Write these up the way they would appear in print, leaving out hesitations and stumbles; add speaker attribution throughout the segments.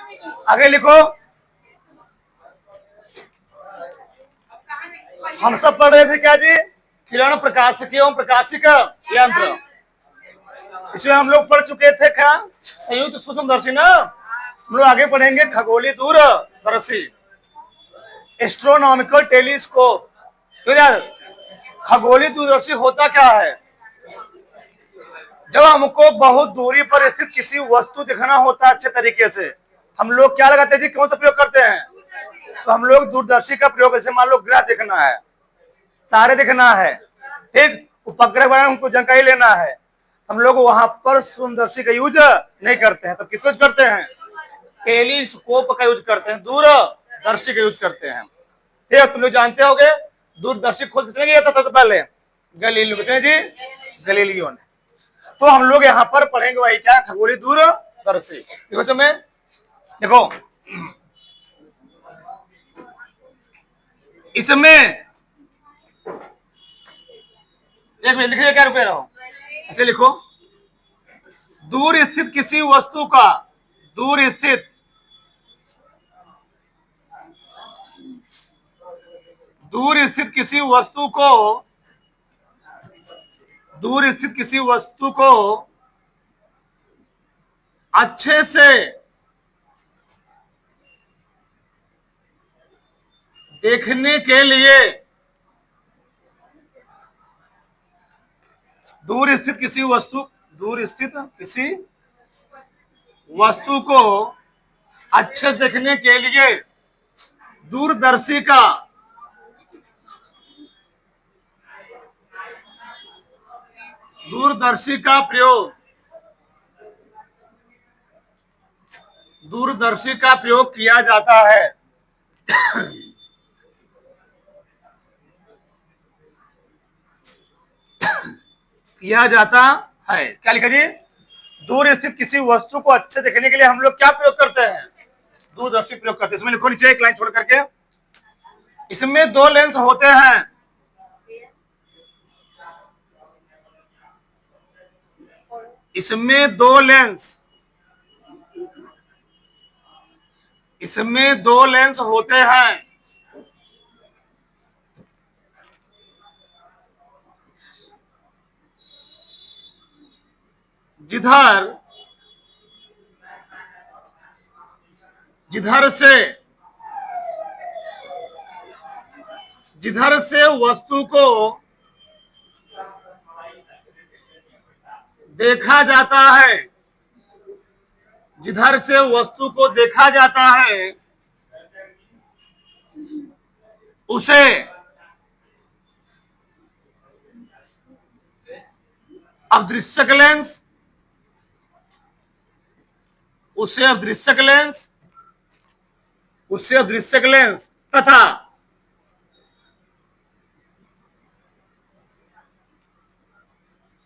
Speaker 1: आगे लिखो। हम सब पढ़ रहे थे क्या जी? किरण प्रकाशिकी एवं प्रकाशिक यंत्र। इसमें हम लोग पढ़ चुके थे क्या? संयुक्त सूक्ष्मदर्शी ना। हम लोग आगे पढ़ेंगे खगोलीय दूरदर्शी, एस्ट्रोनॉमिकल टेलीस्कोप। तो यार खगोलीय दूरदर्शी होता क्या है? जब हमको बहुत दूरी पर स्थित किसी वस्तु दिखना होता है अच्छे तरीके से, हम लोग क्या लगाते हैं जी? कौन सा प्रयोग करते हैं? तो हम लोग दूरदर्शी का प्रयोग, जैसे मान लो ग्रह देखना है, तारे देखना है, ठीक, उपग्रह बारे में हमको जानकारी लेना है, हम लोग वहां पर सूक्ष्मदर्शी का यूज नहीं करते हैं। तो किसको यूज करते हैं? टेलीस्कोप का यूज करते हैं, दूरदर्शी का यूज करते हैं। ठीक, तुम लोग जानते होगे दूरदर्शी खोज किसने किया था सबसे पहले? गलीलियो। किसने जी? गलीलियो ने। तो हम लोग यहाँ पर पढ़ेंगे वही क्या? खगोलीय दूरदर्शी। देखो तुम्हें, देखो इसमें एक मिनट लिखिए, क्या रुपये रहो, ऐसे लिखो। दूर स्थित किसी वस्तु का, दूर स्थित दूर स्थित किसी वस्तु को, दूर स्थित किसी वस्तु को अच्छे से देखने के लिए, दूर स्थित किसी वस्तु, दूर स्थित किसी वस्तु को अच्छे से देखने के लिए दूरदर्शी का, दूरदर्शी का प्रयोग, दूरदर्शी का प्रयोग किया जाता है। किया जाता है। क्या लिखा जी? दूर स्थित किसी वस्तु को अच्छे देखने के लिए हम लोग क्या प्रयोग करते हैं? दूरदर्शी प्रयोग करते हैं। इसमें लिखो नीचे एक लाइन छोड़ करके, इसमें दो लेंस होते हैं। इसमें दो लेंस, इसमें दो लेंस होते हैं। जिधर जिधर से जिधर से वस्तु को देखा जाता है, जिधर से वस्तु को देखा जाता है उसे अदृश्यक लेंस, उसे अदृश्यक लेंस, उसे अदृश्यक लेंस तथा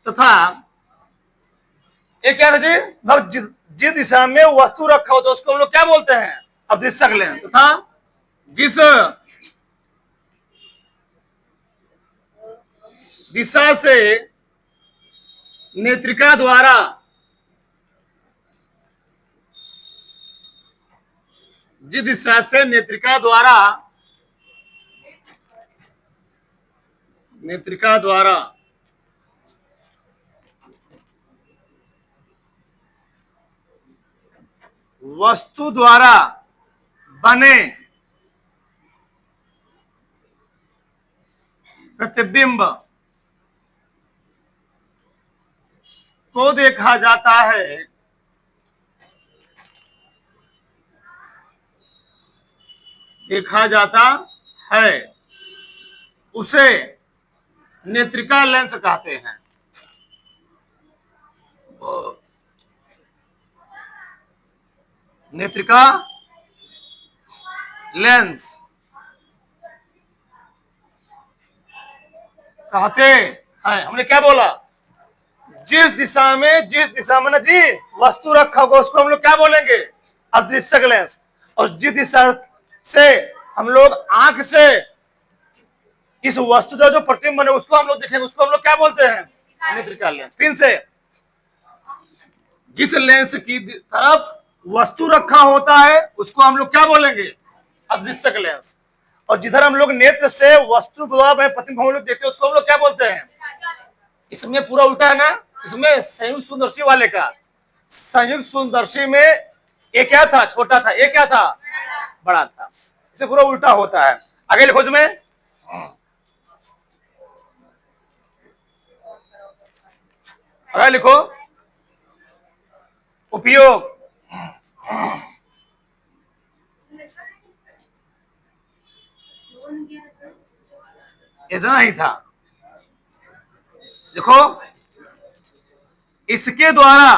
Speaker 1: तथा एक क्या था जी? जिस दिशा में वस्तु रखा हो तो उसको हम लोग क्या बोलते हैं? अदृश्यक लेंस। तथा जिस दिशा से नेत्रिका द्वारा, जिस दिशा से नेत्रिका द्वारा, नेत्रिका द्वारा वस्तु द्वारा बने प्रतिबिंब को देखा जाता है, देखा जाता है उसे नेत्रिका लेंस कहते हैं। नेत्रिका लेंस कहते हैं। हमने क्या बोला? जिस दिशा में ना जी वस्तु रखा होगा उसको हम लोग क्या बोलेंगे? अदृश्यक लेंस। और जिस दिशा से हम लोग आंख से इस वस्तु का जो प्रतिबिंब बने उसको हम लोग देखेंगे, उसको हम लोग क्या बोलते हैं? नेत्रिका लेंस। फिर से, जिस लेंस की तरफ वस्तु रखा होता है उसको हम लोग क्या बोलेंगे, अदृश्यक लेंस। और जिधर हम लोग नेत्र से वस्तु द्वारा प्रतिबिंब हम लोग देखते हैं उसको हम लोग क्या बोलते हैं। इसमें पूरा उल्टा है ना, इसमें संयुक्त सूक्ष्मदर्शी वाले का, संयुक्त सूक्ष्मदर्शी में ये क्या था, छोटा था, ये क्या था, बड़ा था। इसे पूरा उल्टा होता है। आगे लिखो इसमें, आगे लिखो उपयोग। ऐसा नहीं था, देखो इसके द्वारा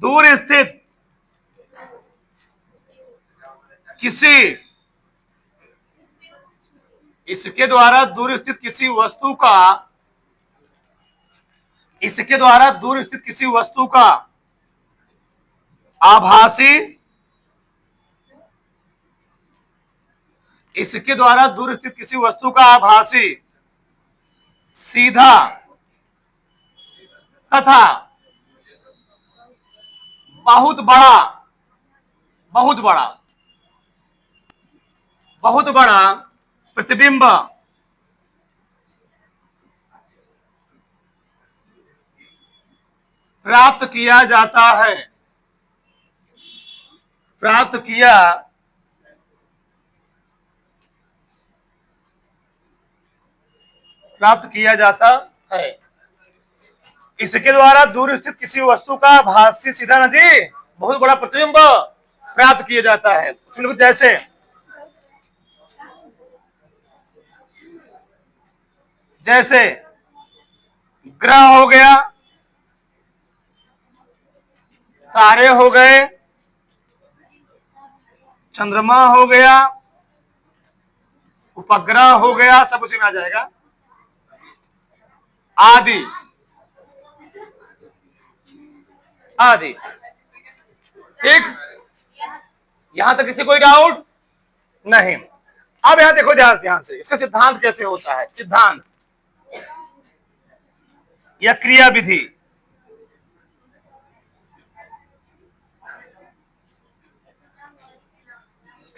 Speaker 1: दूर स्थित किसी, इसके द्वारा दूर स्थित किसी वस्तु का, इसके द्वारा दूर स्थित किसी वस्तु का आभासी, इसके द्वारा दूर स्थित किसी वस्तु का आभासी सीधा तथा बहुत बड़ा, बहुत बड़ा, बहुत बड़ा प्रतिबिंब प्राप्त किया जाता है, प्राप्त किया जाता है। इसके द्वारा दूर स्थित किसी वस्तु का भाष्य सीधा नदी बहुत बड़ा प्रतिबिंब प्राप्त किया जाता है। जैसे जैसे ग्रह हो गया, तारे हो गए, चंद्रमा हो गया, उपग्रह हो गया, सब उसी में आ जाएगा, आदि आदि। ठीक, यहां तक किसी कोई डाउट नहीं। अब यहां देखो ध्यान से, इसका सिद्धांत कैसे होता है। सिद्धांत या क्रिया विधि,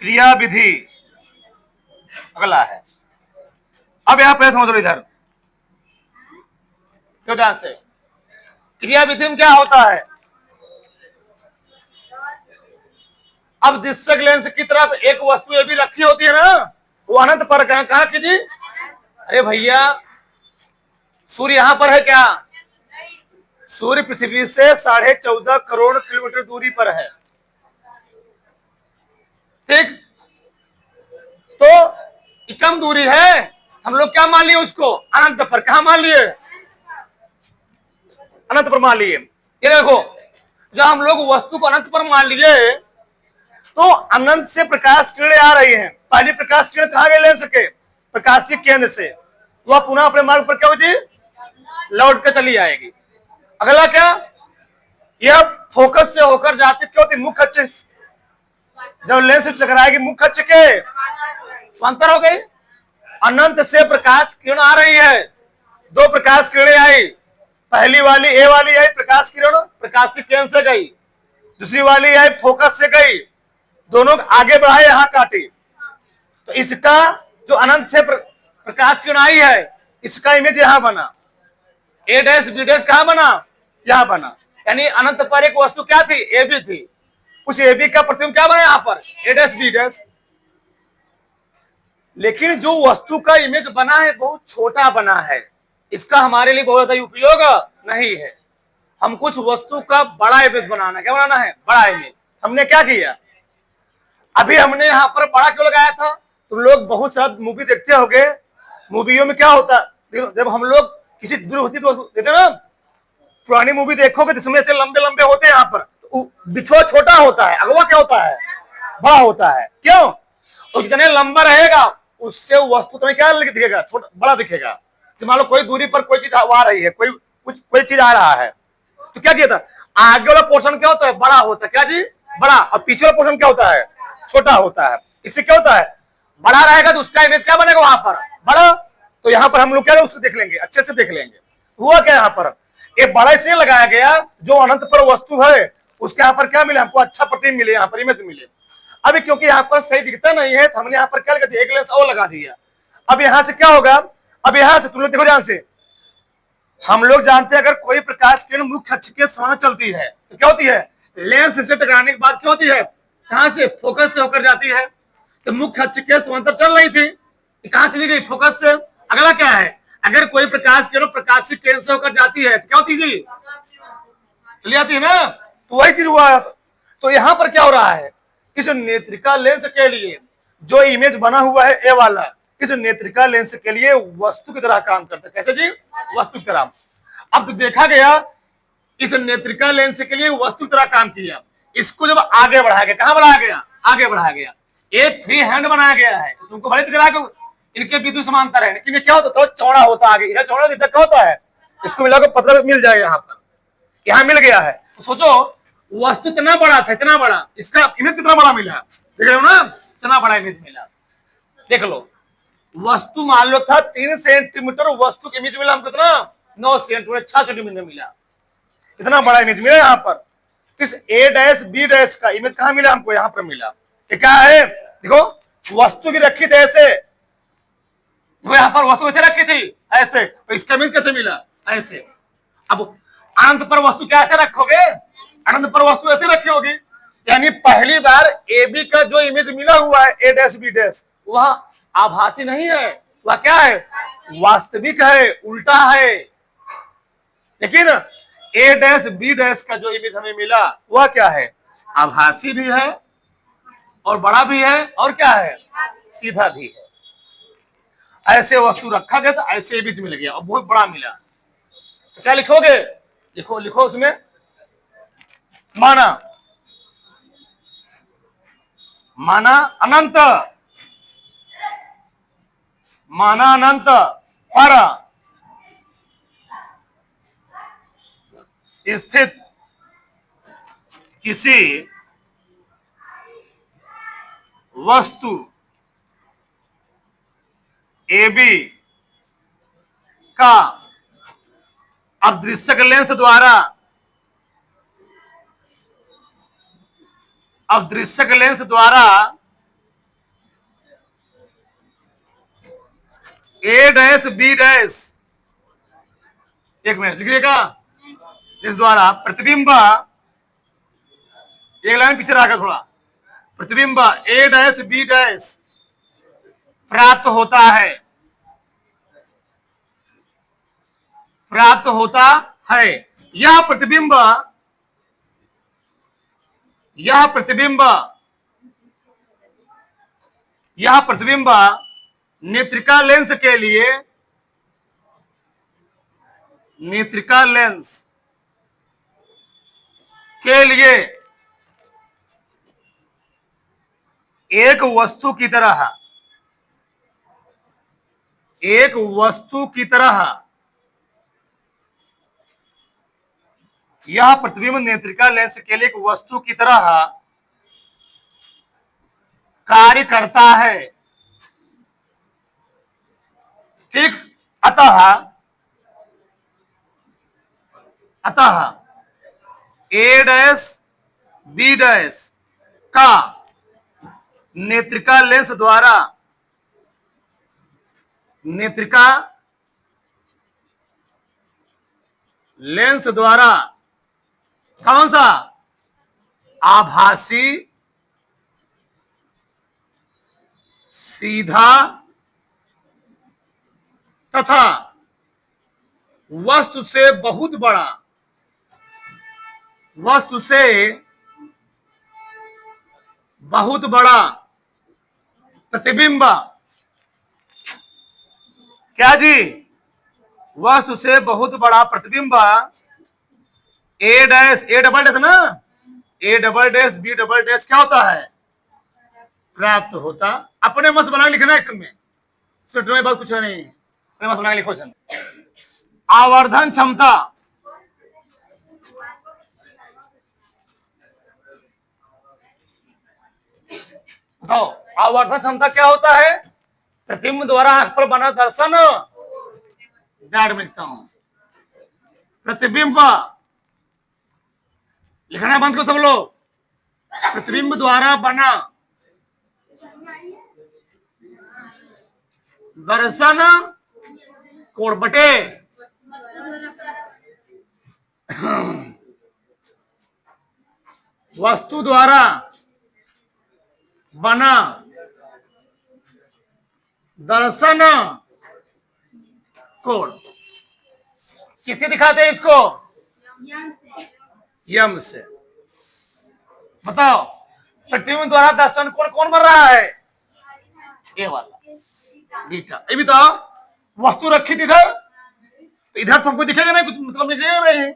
Speaker 1: क्रिया विधि अगला है। अब यहां पे समझ लो इधर, क्यों ध्यान से, क्रिया विधि में क्या होता है। अब दृश्यक लेंस की तरफ एक वस्तु ये भी रखी होती है ना, वो अनंत पर कहा कीजिए। अरे भैया सूर्य यहां पर है क्या, सूर्य पृथ्वी से 14.5 करोड़ किलोमीटर दूरी पर है। ठीक, तो कम दूरी है, हम लोग क्या मान लिए उसको, अनंत पर। कहा मान लिए, अनंत पर मान लिए। ये देखो जब हम लोग वस्तु को अनंत पर मान लिए तो अनंत से प्रकाश किरणें आ रही हैं। पहली प्रकाश किरण कहां गए, ले सके प्रकाशीय केंद्र से, वह पुनः अपने मार्ग पर क्या होगी, लौट कर चली आएगी। अगला क्या, यह फोकस से होकर जाती क्या होती, मुख्य अक्ष, जब लेंस से टकराएगी मुख्य अक्ष के समांतर हो गई। अनंत से प्रकाश किरण आ रही है, दो प्रकाश किरणें आई, पहली वाली ए वाली आई प्रकाश किरण प्रकाशीय केंद्र से गई, दूसरी वाली आई फोकस से गई, दोनों आगे बढ़ाए यहां काटी। तो इसका जो अनंत से प्रकाश किरण आई है, इसका इमेज यहां बना, ए डैश बी डैश कहां बना, यहां बना। यानी अनंत पर एक वस्तु क्या थी, ए बी थी, उस ए बी का प्रतिबिंब क्या बना यहां पर, ए डैश बी डैश। लेकिन जो वस्तु का इमेज बना है बहुत छोटा बना है, इसका हमारे लिए बहुत ज्यादा उपयोग नहीं है। हम कुछ वस्तु का बड़ा इमेज बनाना, क्या बनाना है, बड़ा इमेज। हमने क्या किया, अभी हमने यहाँ पर बड़ा क्यों लगाया था, तुम लोग बहुत सारा मूवी देखते होगे, मूवियों में क्या होता, जब हम लोग किसी दूर होती तो देते ना, पुरानी मूवी देखोगे जिसमें से लंबे लंबे होते हैं, यहाँ पर बिछुआ छोटा होता है, अगवा क्या होता है, बड़ा होता है। क्यों, और जितने लंबा रहेगा उससे वस्तु तुम्हें क्या दिखेगा, छोटा बड़ा दिखेगा। मान लो कोई दूरी पर कोई चीज आ रही है, कोई चीज आ रहा है, तो क्या किया था, आगे वाला पोर्शन क्या होता है, बड़ा होता है, क्या जी, बड़ा, और पीछे वाला पोर्शन क्या होता है, छोटा होता है। इससे क्या होता है, बड़ा रहेगा तो उसका इमेज क्या बनेगा वहां पर, बड़ा, तो यहाँ पर हम लोग क्या है उसको देख लेंगे, अच्छे से देख लेंगे। हुआ क्या यहाँ पर, एक बड़ा इसलिए लगाया गया जो अनंत पर वस्तु है उसके यहाँ पर क्या मिले, हमको अच्छा प्रतिबिंब मिले, यहाँ पर इमेज मिले। अभी क्योंकि यहाँ पर सही दिखता नहीं है तो हमने यहाँ पर क्या लगा दिया, एक लेंस और लगा दिया। अब यहाँ से क्या होगा, अब यहाँ से तुम लोग देखो ध्यान से, हम लोग जानते हैं अगर कोई प्रकाश किरण मुख्य अक्ष के समान चलती है तो क्या होती है, लेंस से टकराने के बाद क्या होती है, कहां से, फोकस से होकर जाती है। तो मुख्य अक्ष के समांतर चल रही थी, कहां चली गई, फोकस से। अगला क्या है, अगर कोई प्रकाश किरण प्रकाशित किरण से होकर जाती है तो क्या होती जी, चली जाती है ना, तो वही चीज हुआ। तो यहां पर क्या हो रहा है, इस नेत्रिका लेंस के लिए जो इमेज बना हुआ है ए वाला, इस नेत्रिका लेंस के लिए वस्तु की तरह काम करता है। कैसे जी, वस्तु की तरह। अब तो देखा गया इस नेत्रिका लेंस के लिए वस्तु की तरह काम किया, इसको जब आगे बढ़ाया गया, कहां बढ़ाया गया, आगे बढ़ाया गया, एक फ्री हैंड बनाया गया है। तुमको भले दिख रहा है इनके विद्युत समांतर है, लेकिन क्या होता है, तो चौड़ा होता आगे, इधर चौड़ा इधर क्या होता है, इसको मिलाकर पतला मिल जाएगा, यहाँ पर यहाँ मिल गया है। तो सोचो वस्तु इतना बड़ा था, इतना बड़ा, इसका इमेज कितना बड़ा मिला, देख रहे हो ना, इतना बड़ा इमेज मिला। देख लो, वस्तु मान लो था 3 सेंटीमीटर, वस्तु की इमेज मिला हमको कितना, 9 सेंटीमीटर, 6 सेंटीमीटर मिला, इतना बड़ा इमेज मिला। यहाँ पर इस ए डैश बी डैश का इमेज कहां मिला हमको, यहाँ पर मिला। क्या है, देखो वस्तु भी रखी थी ऐसे, यहाँ पर वस्तु ऐसे रखी थी ऐसे, तो इसका इमेज कैसे मिला, ऐसे। अब अनंत पर वस्तु कैसे रखोगे, अनंत पर वस्तु ऐसे रखी होगी, यानी पहली बार ए बी का जो इमेज मिला हुआ है ए डैश बी डैश, वह आभासी नहीं है, वह क्या है, वास्तविक है, उल्टा है। लेकिन ए डैश बी डैश का जो इमेज हमें मिला वह क्या है, आभासी भी है और बड़ा भी है और क्या है, सीधा भी है। ऐसे वस्तु रखा गया तो ऐसे इमेज मिल गया और बहुत बड़ा मिला। तो क्या लिखोगे, लिखो लिखो उसमें, माना, माना अनंत, माना अनंत पर स्थित किसी वस्तु ए बी का अदृश्यक लेंस द्वारा, अदृश्यक लेंस द्वारा ए डैश बी डैश, एक मिनट लिखिएगा, इस द्वारा प्रतिबिंब, एक लाइन पीछे रखा थोड़ा, प्रतिबिंब ए डैश बी डैश प्राप्त होता है, प्राप्त होता है। यह प्रतिबिंब, यह प्रतिबिंब, यह प्रतिबिंब नेत्रिका लेंस के लिए, नेत्रिका लेंस के लिए एक वस्तु की तरह, एक वस्तु की तरह, यह प्रतिबिंब नेत्रिका लेंस के लिए एक वस्तु की तरह कार्य करता है। ठीक, अतः, अतः ए डैश बी डैश का नेत्रिका लेंस द्वारा, नेत्रिका लेंस द्वारा कौन सा, आभासी, सीधा तथा वस्तु से बहुत बड़ा, वस्तु से बहुत बड़ा प्रतिबिंब, क्या जी, वस्तु से बहुत बड़ा प्रतिबिंब A dash, A double dash ना, A double dash B double dash क्या होता है, प्राप्त होता। अपने मत बना लिखना इसमें, इसमें बात कुछ नहीं, अपने मत बना लिखो। आवर्धन क्षमता, बताओ आवर्धन क्षमता क्या होता है, प्रतिबिंब द्वारा आंख पर बना दर्शन बैड में लिखता हूं। प्रतिबिंब लिखना बंद करो सब लोग। प्रतिबिंब द्वारा बना दर्शन कोण बटे वस्तु द्वारा बना दर्शन कोण। किससे दिखाते हैं इसको? यम से। बताओ प्रतिबिंब द्वारा दर्शन कोण कौन बन रहा है? ए वाला बीटा। ये बताओ वस्तु रखी थी इधर, तो इधर तुमको दिखेगा नहीं, कुछ मतलब दिखेगा नहीं।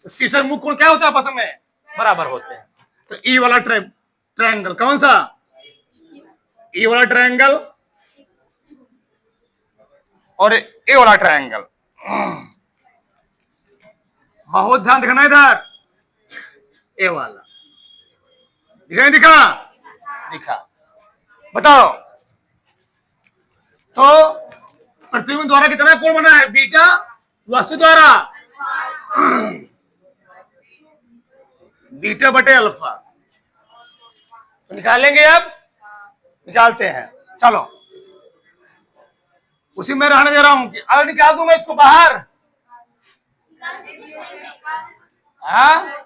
Speaker 1: तो शीशा मुख कोण क्या होता है? आपस में बराबर होते हैं। तो ई वाला ट्रायंगल कौन सा? ई वाला ट्रायंगल और ए वाला ट्रायंगल। बहुत ध्यान दिखाना इधर। ए वाला दिखा दिखा दिखा। बताओ तो प्रतिबिंब द्वारा कितना कोण बना है? बीटा वस्तु द्वारा बीटा बटे अल्फा। तो निकालेंगे, अब निकालते हैं। चलो उसी में रहने दे रहा हूं कि अब निकाल दूं मैं इसको बाहर। हाँ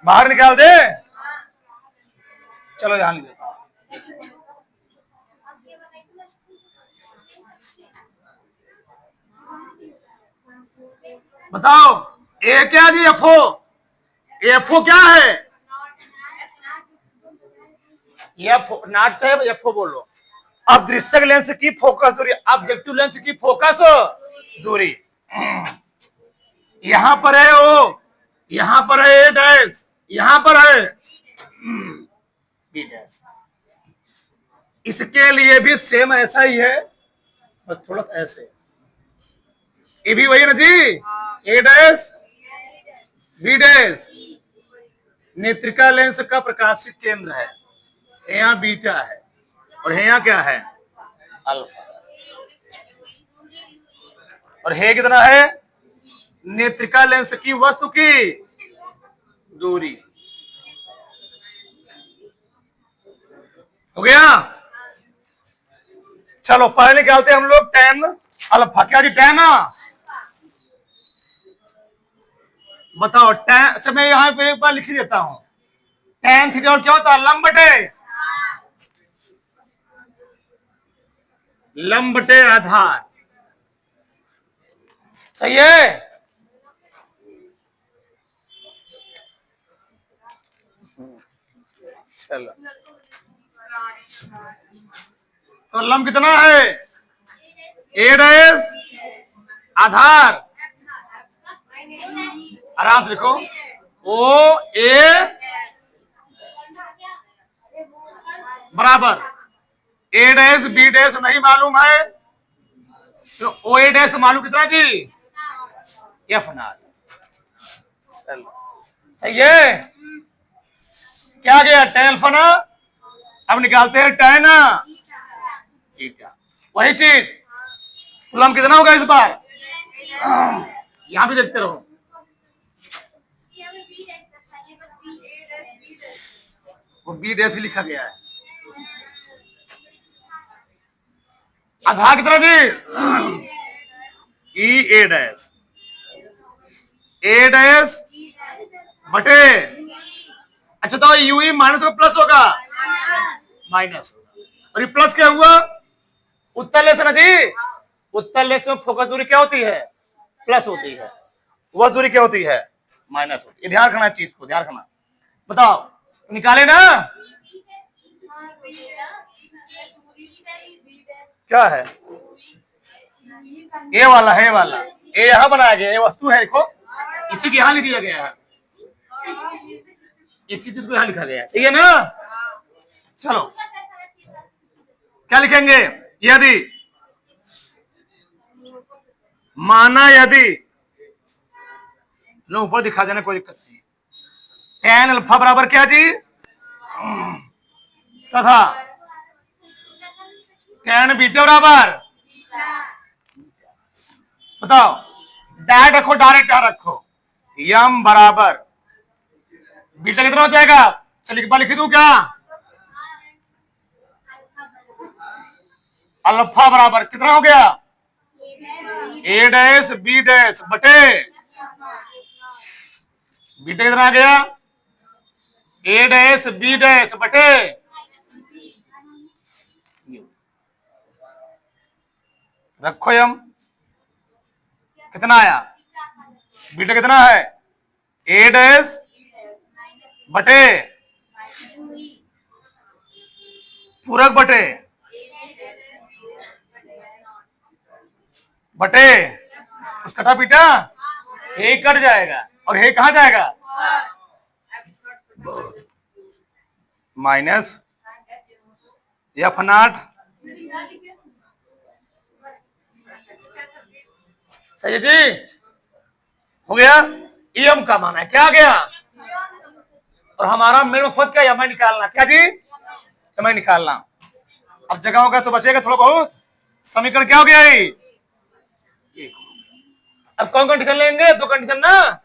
Speaker 1: बाहर निकाल दे। चलो ध्यान देता हूं। बताओ ए क्या जी? एफओ। एफओ क्या है? एफओ नाट चाहे एफओ बोलो। अब दृश्यक लेंस की फोकस दूरी, ऑब्जेक्टिव लेंस की फोकस दूरी। यहां पर है ओ, यहां पर है ए डैश, यहां पर है बी डैश। इसके लिए भी सेम ऐसा ही है, बस थोड़ा ऐसे। ये भी वही है ना जी, ए डैश बी डैश। नेत्रिका लेंस का प्रकाशिक केंद्र है, यहाँ बीटा है और यहाँ क्या है? अल्फा। और है कितना है? नेत्रिका लेंस की वस्तु की दूरी। हो गया? चलो पहले निकालते हैं हम लोग tan अल्फा। क्या जी? tan। बताओ tan। अच्छा मैं यहां पे एक बार लिख देता हूं। tan थीटा और क्या होता है? लंब बटे आधार। सही है? चलो तो लंब कितना है? ए डैश आधार, आराम से लिखो, ओ ए बराबर ए डैश बी डैश नहीं मालूम है तो ओ ए डैश मालूम कितना जी? F not. चलो सही है? क्या गया? tan अल्फा ना। अब निकालते हैं tan थीटा। वही चीज लंब कितना होगा इस बार? यहां भी देखते रहो। वो बी डैश लिखा गया है। आधार कितना जी? ई ए डैश, ए डैश बटे। अच्छा तो यू ई माइनस होगा प्लस होगा? माइनस होगा। और ये प्लस क्या हुआ? उत्तल लेंस ना जी। उत्तल लेंस में फोकस दूरी क्या होती है? प्लस होती है। वह दूरी क्या होती है? माइनस होती है। ध्यान रखना चीज को, ध्यान रखना। बताओ निकाले ना? क्या है? ए वाला है, वाला ए यहां बनाया गया, ये वस्तु है, देखो इसी के यहां लिख दिया गया है, इसी चीज को यहां लिखा गया है। सही है ना? चलो क्या लिखेंगे? यदि माना, यदि लो ऊपर दिखा देना, कोई दिक्कत नहीं। tan अल्फा बराबर क्या जी? तथा tan बीटा बराबर, बताओ डायरेक्ट रखो, डायरेक्ट यहां रखो, यम बराबर बीटा कितना हो जाएगा, चलिए लिख दूं क्या, अल्फा बराबर कितना हो गया, ए डैश बी डैश बटे बीटा कितना आ गया, ए डैश बी डैश बटे रखो यम, कितना आया, बीटा कितना है, ए डैश बटे पूरक बटे बटे उस कटा बीटा ए कट जाएगा और ए कहां जाएगा, माइनस एफ नॉट, सही है जी, हो गया, एम का मान है क्या आ गया, और हमारा मेन मकसद क्या है, एम निकालना, क्या जी, एम निकालना। अब जगह होगा तो बचेगा थोड़ा बहुत, समीकरण क्या हो गया ये, अब कौन कंडीशन लेंगे, दो कंडीशन ना,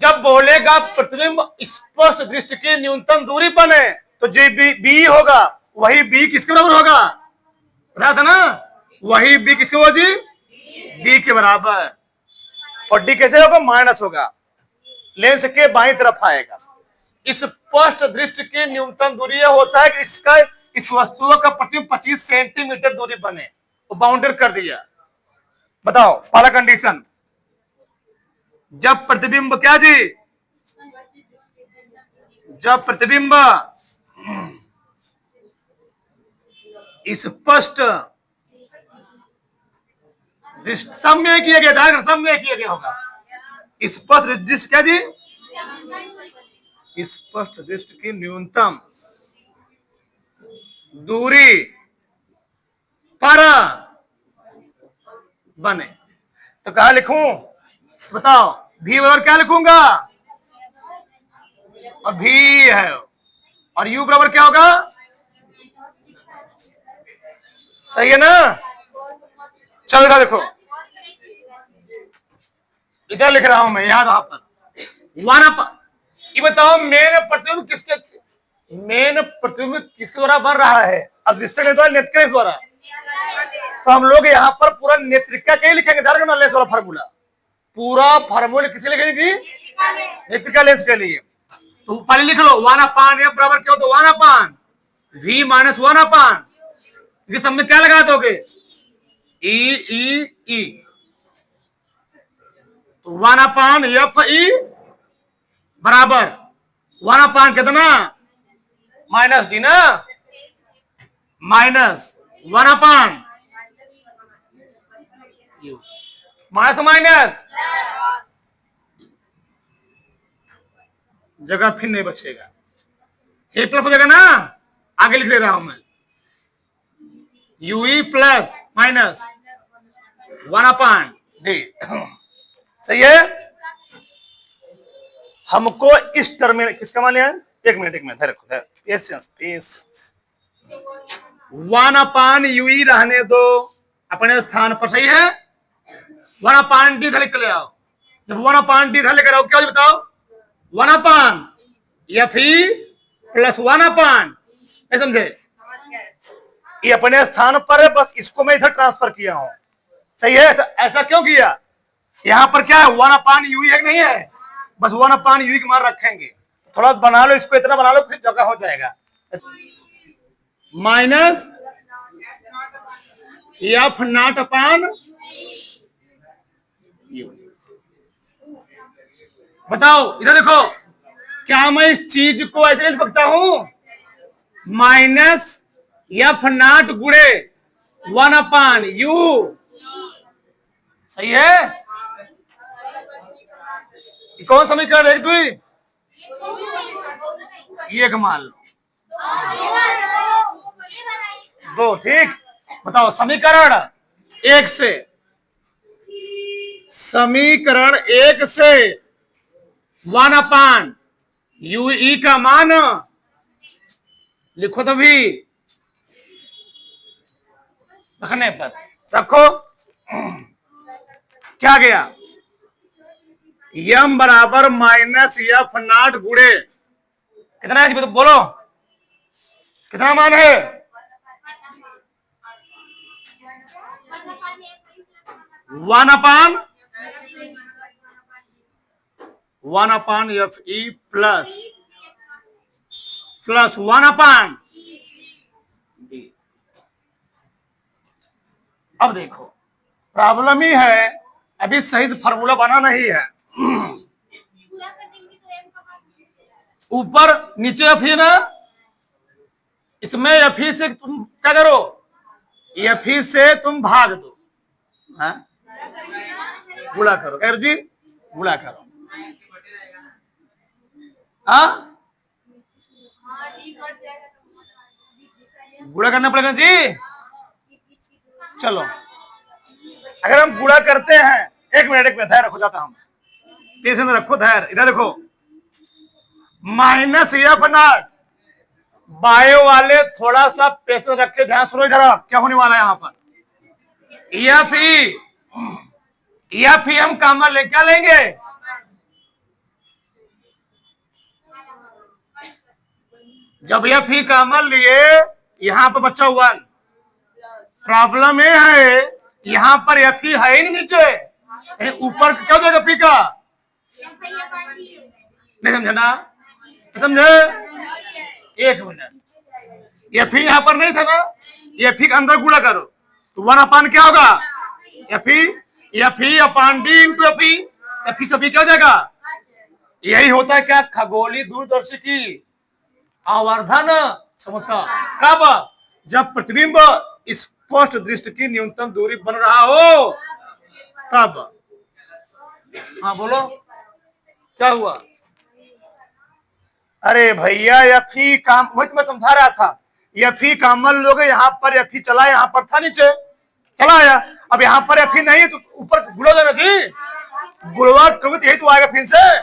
Speaker 1: जब बोलेगा प्रतिबिंब स्पष्ट दृष्टि की न्यूनतम दूरी पर है तो जो बी होगा वही बी किसके बराबर होगा, बताया था ना, वही बी किसके होगा जी, बी के बराबर, और डी कैसे होगा, माइनस होगा, लेंस के बाईं तरफ आएगा। स्पष्ट दृष्टि की न्यूनतम दूरी यह होता है कि इसका इस वस्तु का प्रतिबिंब 25 सेंटीमीटर दूरी बने, वो बाउंड्री कर दिया। बताओ पहला कंडीशन, जब प्रतिबिंब क्या जी, जब प्रतिबिंब स्पष्ट सब में किया गया था, सब में किया गया होगा, स्पष्ट दृष्टि क्या जी, स्पष्ट दृष्टि की न्यूनतम दूरी पर बने, तो कहा लिखूं, तो बताओ भी बराबर क्या लिखूंगा, और भी है, और यू बराबर क्या होगा, सही है ना, चलो इधर देखो, इधर लिख रहा हूं मैं, यहां पर वन अप, ये बताओ मेन प्रतिबिंब किसके, मेन प्रतिबिंब किसके द्वारा बन रहा है, अब दृष्टि द्वारा नेत्रिका द्वारा, तो हम लोग यहाँ पर पूरा नेत्रिका के लिखेंगे, लेंस वाला फार्मूला, पूरा फार्मूला किसे लिखेंगे, नेत्रिका लेंस के लिए, तो पहले लिख लो 1/f बराबर क्या होता है, 1/v माइनस 1/, ये सब में क्या लगा दोगे, ई, तो 1/f बराबर 1/, कितना, माइनस डी ना, माइनस 1/, माइनस माइनस, जगह फिर नहीं बचेगा, ए प्लस हो जाएगा ना, आगे लिख ले रहा हूं मैं, यूई प्लस माइनस 1/d, सही है। हमको इस टर्म में किसका मान लिया, एक मिनट रखो, पेशेंस 1/ui रहने दो अपने स्थान पर, सही है, 1/d इधर चले आओ, जब 1/d इधर लेकर आओ क्या बताओ, 1/f प्लस 1/, समझे, ये अपने स्थान पर है, बस इसको मैं इधर ट्रांसफर किया हूं, सही है, ऐसा क्यों किया, यहां पर क्या है 1/ui है नहीं है, बस 1/ui के मान रखेंगे, थोड़ा बना लो इसको, इतना बना लो फिर जगह हो जाएगा, माइनस एफ नॉट अपान, बताओ इधर देखो, क्या मैं इस चीज को ऐसे लिख सकता हूं, माइनस एफ नॉट गुणे 1/u, सही है, कौन समीकरण, एक ये मान लो, दो, ठीक, बताओ समीकरण एक से, समीकरण एक से 1/ui का मान लिखो तो भी रखने पर रखो, क्या गया, यम बराबर माइनस एफ नॉट गुणे कितना है, तो बोलो कितना मान है, 1 अपान एफ ई प्लस 1 अपान डी। अब देखो प्रॉब्लम ही है, अभी सही से फार्मूला बना नहीं है, ऊपर नीचे एफ ही ना, इसमें एफ ही से तुम क्या करो, एफ ही से तुम भाग दो, गुणा करो, खैर जी गुणा करो, गुणा करना पड़ेगा जी। चलो अगर हम गुणा करते हैं, एक मिनट धैर्य रखो, जाता हम पेशेंस रखो, धैर्य, इधर देखो, माइनस एफ नॉट, बायो वाले थोड़ा सा पेशेंस रख के ध्यान सुनो, इधर क्या होने वाला है यहां पर, एफ ई हम कॉमन ले क्या लेंगे, जब एफ ई कॉमन लिए यहां पर बच्चा 1, प्रॉब्लम ये है यहां पर एफ ई है ही नहीं नीचे, ऊपर क्या देगा पी का, नहीं समझे ना, समझे, एक मिनट, एफ ई यहां पर नहीं था ना, एफ ई के अंदर गुणा करो तो 1 अपान क्या होगा, एफ ई अपान डी इंटू एफ ई सभी क्या हो जाएगा, यही होता है क्या, खगोलीय दूरदर्शी की आवर्धन क्षमता, कब, जब प्रतिबिंब स्पष्ट दृष्टि की न्यूनतम दूरी बन रहा हो तब। हाँ बोलो क्या हुआ, अरे भैया एफ ई काम, वही तो मैं समझा रहा था, एफ ई कॉमन लोगे, यहाँ पर एफ ई चला, यहाँ पर था नीचे चला आया, अब यहाँ पर एफ ई नहीं है तो ऊपर गुणा देना जी, गुणा करोगे तो यही तो आएगा फिर से,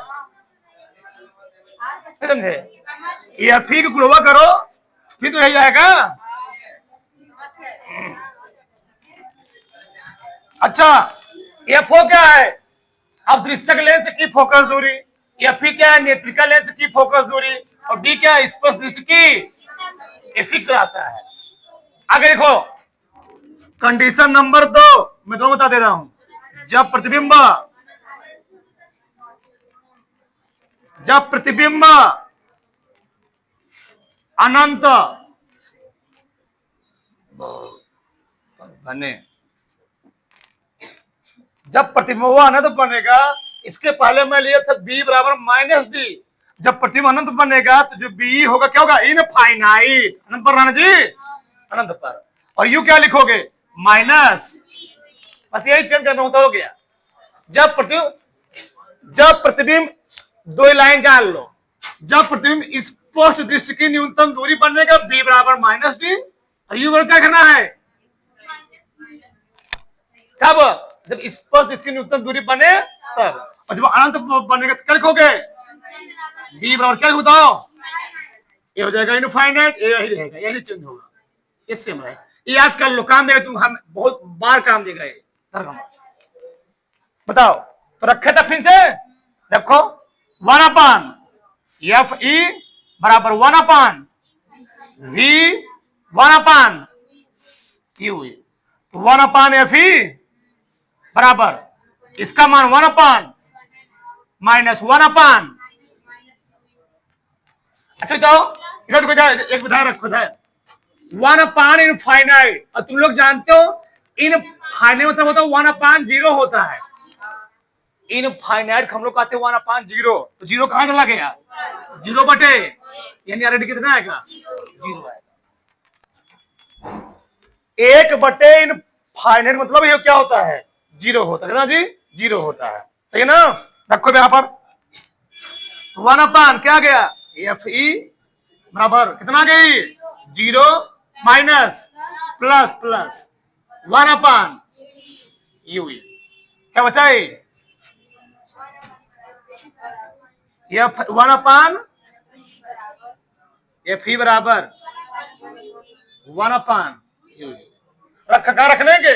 Speaker 1: समझे, एफ ई को गुणा करो फिर तो यही आएगा। अच्छा एफ ओ क्या है, अब दृश्यक लेंस की फोकस दूरी, एफ ई क्या है, नेत्रिका लेंस की फोकस दूरी, और डी क्या है, स्पष्ट दृष्टि की, ये फिक्स रहता है। आगे देखो कंडीशन नंबर 2, मैं दोनों बता दे रहा हूं, जब प्रतिबिंब अनंत बने, जब प्रतिबिंब अनंत बनेगा, इसके पहले मैं लिया था बी बराबर माइनस डी, जब प्रतिबिंब अनंत बनेगा तो जो बी होगा क्या होगा, इनफाइनाइट, अनंत पर रहना जी, अनंत पर, और यू क्या लिखोगे माइनस, बस यही चेंज करना होता, हो गया। जब प्रतिबिंब, दो लाइन जान लो, जब प्रतिबिंब स्पष्ट दृश्य की न्यूनतम दूरी बनेगा बी बराबर माइनस डी, और यू क्या करना है, कब, जब स्पष्ट दृश्य की न्यूनतम दूरी बने तब, और जब अनंत बनेगा तो क्या लिखोगे, बी बराबर क्या बताओ, ये हो जाएगा इनफाइनाइट, ये यही रहेगा, यही चेंज होगा, इससे हमारा ये याद कर लो, काम देगा तुम, हम बहुत बार काम देगा ये, बताओ तो रखे था फिर से रखो, 1 अपान एफ ई बराबर 1 upon V 1 upon U, 1 upon F E बराबर इसका मान 1 अपान माइनस 1 अपान, अच्छा जाओ इधर एक विधान रखो, 1 अपान इनफाइनाइट, और तुम लोग जानते हो इनफाइनाइट मतलब होता है 1 अपान 0 होता है, इनफाइनाइट हम लोग कहते हैं 1 अपान 0, तो 0 कहां चला गया, 0 बटे, यानी ऑलरेडी कितना आएगा, 0 आएगा, 1 बटे इनफाइनाइट मतलब ये क्या होता है, 0 होता है ना जी, 0 होता है, सही है ना, रखो यहां पर, 1 अपान क्या गया, एफ ई बराबर कितना गई, 0 माइनस प्लस 1 अपान यू, क्या बचा, एफ 1 अपान एफ ई बराबर 1 अपान यू, कहाँ रखने के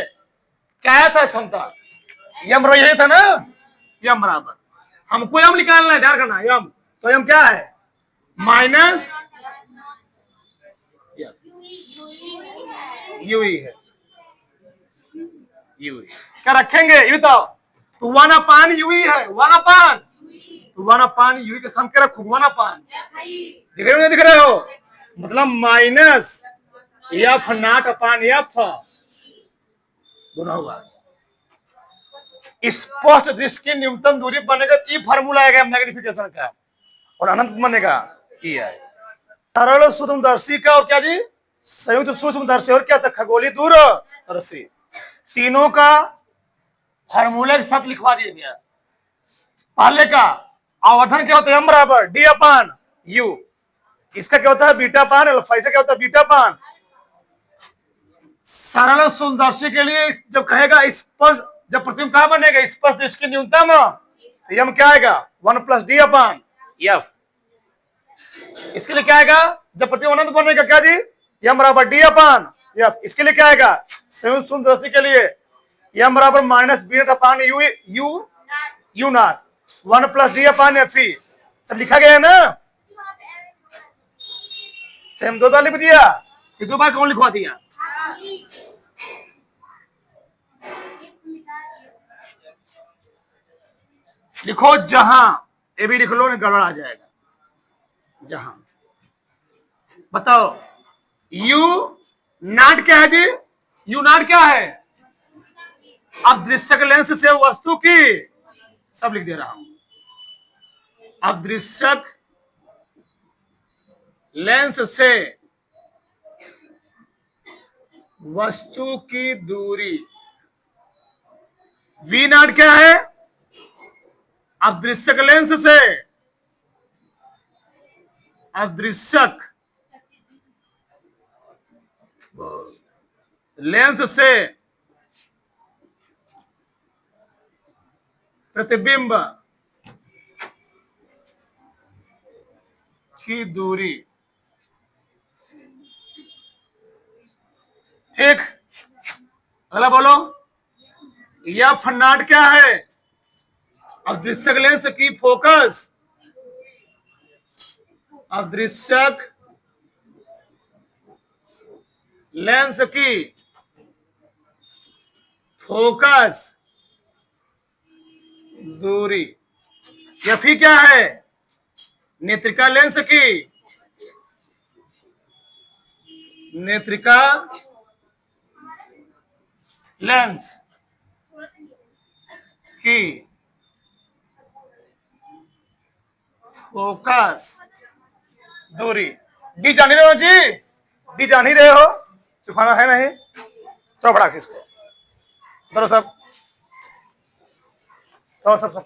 Speaker 1: क्या था क्षमता, यम रो यही था ना, यम बराबर, हमको यम निकालना है, ध्यान करना यम, तो यम क्या है माइनस यू ही है, यू क्या रखेंगे ये बताओ, तो 1/, यू ही है 1/, तो 1/, यू के सम के रखो 1/, दिख रहे हो नहीं दिख रहे हो, मतलब minus F not upon F दोनों हुआ। स्पष्ट दृष्टि की न्यूनतम दूरी बनेगा, ई फार्मूला आएगा मैग्निफिकेशन का, और अनंत बनेगा ई है। सरल सूक्ष्मदर्शी का और क्या जी, संयुक्त सूक्ष्मदर्शी और क्या था खगोलीय दूरदर्शी, तीनों का फार्मूला के साथ लिखवा दिया गया। पहले का आवर्धन क्या होता है, एम बराबर डी अपान यू, इसका क्या होता है बीटा पान अल्फा, इसका क्या होता है बीटा पान। सरल सूक्ष्मदर्शी के लिए जब कहेगा स्पष्ट, जब प्रतिबिंब कहां बनेगा स्पष्ट दृष्टि की न्यूनतम, यम क्या आएगा 1 + d अपान एफ, इसके लिए क्या आएगा जब प्रतिबिंब अनंत बनेगा क्या जी यम बराबर डी अपान एफ, इसके लिए क्या आएगा संयुक्त सूक्ष्मदर्शी के लिए यम बराबर minus B not upon U U not 1 + d upon F, सब लिखा गया है ना, सेम 2 बार लिख दिया, ये 2 बार कौन लिखवा दिया, लिखो जहां, ये भी लिख लो नहीं गड़बड़ आ जाएगा, जहां बताओ यू नॉट क्या है जी, यू नॉट क्या है, अब दृश्यक लेंस से वस्तु की, सब लिख दे रहा हूं, अब दृश्यक लेंस से वस्तु की दूरी वी नॉट क्या है, अब दृश्यक लेंस से, अब दृश्यक लेंस से प्रतिबिंब की दूरी, ठीक, अगला बोलो एफ नॉट क्या है, अब दृश्यक लेंस की फोकस, अब दृश्यक लेंस की फोकस दूरी, एफ ही क्या है नेत्रिका लेंस की, नेत्रिका लेंस की फोकस दूरी, डी जान ही रहे हो जी, डी जान ही रहे हो, सिखाना है नहीं तो बड़ा इसको, चलो सब, तो सब